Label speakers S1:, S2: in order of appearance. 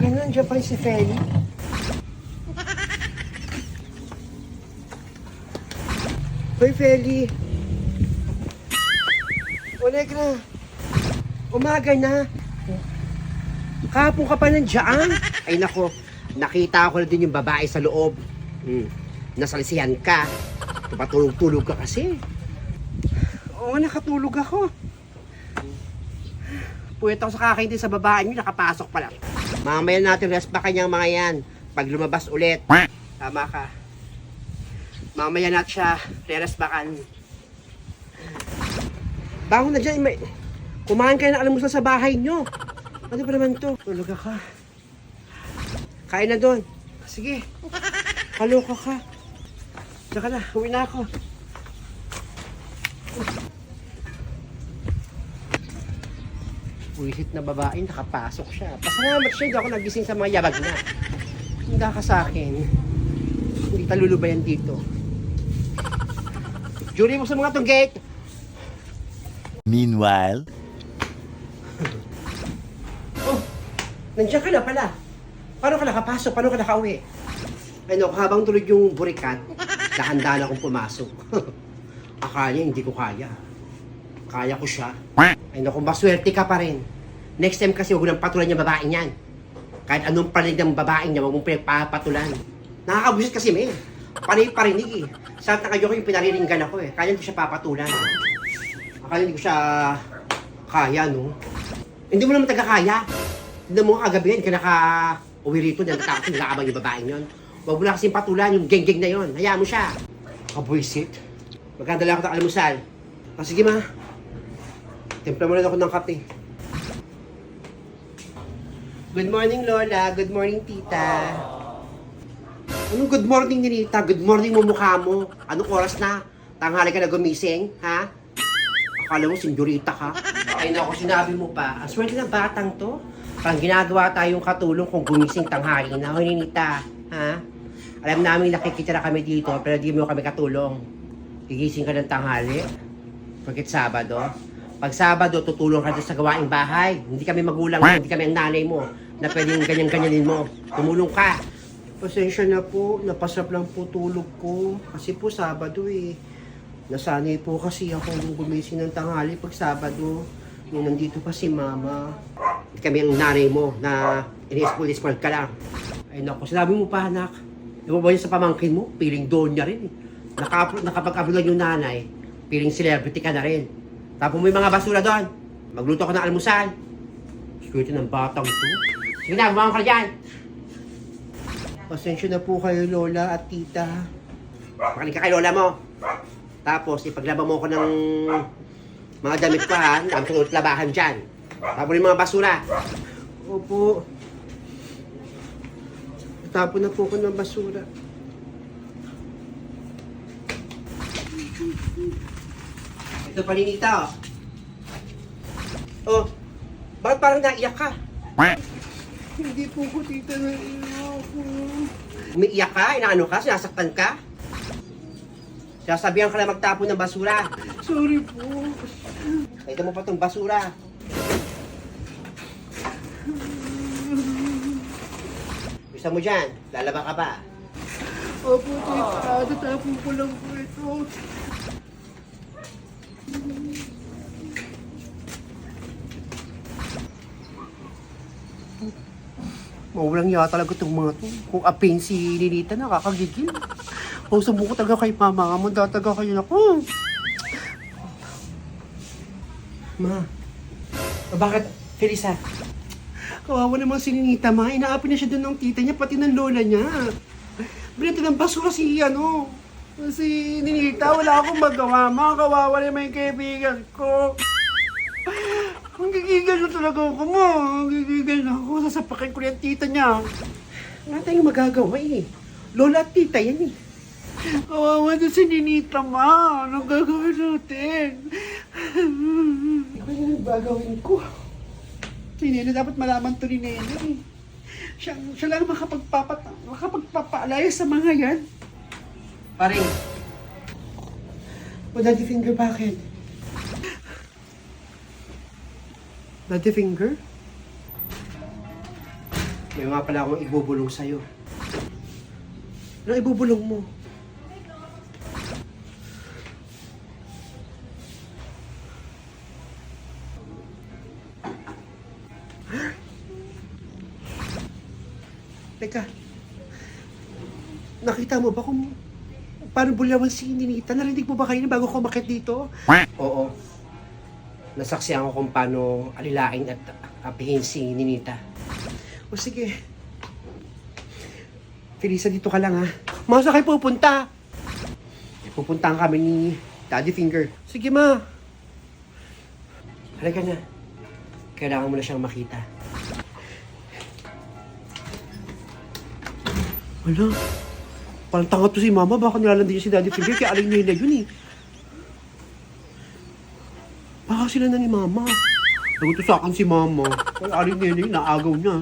S1: Ganun, nandiyan pa rin si Feli. Hoy, Feli. O, Negra. Umaga na. Kahapon ka pa nandiyan. Ay, nako. Nakita ko na din yung babae sa loob. Nasalisihan ka. Patulog-tulog ka kasi. Oo, nakatulog ako. Puwet ako sa kakaintay sa babae niyo, nakapasok pa lang. Mamaya natin rest ba kanyang mga yan. Pag lumabas ulit. Tama ka. Mamaya natin siya re-rest bakan. Bangon na dyan. Kumain kayo ng almusal sa bahay niyo. Ano ba naman to? Tulog ka. Kain na doon. Sige. Kaloka ka. Tsaka na, uwi na ako. Wisit na babae, nakapasok siya. Pasalamat siya, hindi ako nagising sa mga yabag na. Hindi ka sa akin. Hindi talulubayan dito. Jury mo sa mga tong gate.
S2: Meanwhile,
S1: Oh, nandiyan ka na pala. Paano ka nakapasok? Paano ka nakauwi? Ano, habang tulog yung burikat, dahan-dahan akong pumasok. Akala hindi ko kaya. Kaya ko siya. Ay naku, maswerte ka pa rin. Next time kasi huwag nang patulan yung babae niyan. Kahit anong parinig ng babae niya, huwag mong pinagpapatulan. Nakakabusit kasi may. Parinig eh. Sa taga ko yung pinariringgan ako eh. Kaya hindi ko siya papatulan. Akala hindi ko siya kaya, no? Hindi mo naman taga-kaya. Hindi mo kagabi hindi ka naka-uwi rito, nagtatapos, nag-aabang yung babae niyon. Huwag mo na kasing patulan yung geng-geng na yon. Hayaan mo siya. Kabuisit. Magkandala ako ng almusal. Sige ma. Timpla mo rin ako ng kape. Good morning, Lola. Good morning, Tita. Anong good morning, Ninita? Good morning mo mukha mo. Anong oras na? Tanghali ka na gumising, ha? Akala mo, senyorita ka? Ay naku, sinabi mo pa. Ang swerte ng batang to. Parang ginagawa tayong katulong kung gumising tanghali na. Hoy, Ninita, ha? Alam namin nakikita na kami dito, pero di mo kami katulong. Gigising ka ng tanghali. Pagkat Sabado. Pag Sabado, tutulong ka doon sa gawaing bahay. Hindi kami magulang mo, hindi kami ang nanay mo na pwedeng ganyan-ganyanin mo. Tumulong ka. Pasensya na po, napasarap lang po tulog ko. Kasi po Sabado eh. Nasanay po kasi ako gumising ng tanghali pag Sabado. Nung nandito pa si Mama. Hindi kami ang nanay mo na ini-spoil ka lang. Ay naku, sinabi mo pa anak. Diba ba yun sa pamangkin mo? Piling doon niya rin eh. Nakapag-upload yung nanay, piling celebrity ka na rin. Tapos mo yung mga basura doon. Magluto ko ng almusal. Swerte ng batang to. Sige na, bumangon ka dyan. Pasensya na po kayo, Lola at Tita. Makinig ka kay Lola mo. Tapos, ipaglaba mo ko ng mga damit ko ha. Ang tulot labahan dyan. Tapos yung mga basura. Opo. Tapon na po ko ng basura. Ito pa Ninita, oh. Oh, bakit parang naiyak ka? Hindi po ko, Tita, naiyak ako. Umiiyak ka? Inaano ka? Sinasaktan ka? Sasabihan ka lang magtapon ng basura. Sorry po. Ito mo pa tong basura. Bisa mo dyan, lalaba ka pa. Opo, Tita. Tatapon ko lang po ito. Mawalang yata talaga itong mga to. Kung apin si Ninita, nakakagigil. Kung sumuko talaga kay Mama, mandataga kayo na ko. Ma, bakit? Felisa, kawawa naman si Ninita, ma. Inaapi na siya doon ng tita niya, pati ng lola niya. Binenta ng basura si Ninita. Wala akong magawa, ma. Kawawa naman yung kaibigan ko. Ang gigigal na talaga ako mo. Ang gigigal na ako. Sasapakin ko yung tita niya. Wala tayong magagawa eh. Lola at tita yan eh. Kawawa na si Ninita, ma. Anong gagawin natin? Ano yung gagawin ko? Si Nena dapat malaman to ni Nena eh. Siya lang makapagpapaalaya sa mga yan. Paring. O Daddy Finger, bakit? Daddy Finger? May nga pala akong ibubulong sa'yo. Ano ibubulong mo? Teka. Nakita mo ba kung paano bulawan si Ninita? Narinig mo ba kanina bago ko umakyat dito? Oo. Nasaksihan ko kung paano alilain at apihin si Ninita. O sige. Felisa, dito ka lang ha. Ma, saan kayo pupunta? Pupuntahan kami ni Daddy Finger. Sige ma. Halika na. Kailangan mo na siyang makita. Wala. Parang tanga to si Mama. Baka nilalandi niya si Daddy Finger. Kaya aling nila yun eh. Baka sila na ni Mama. Naguto sa akin si Mama. Kaya aling nila yun. Naagaw niya.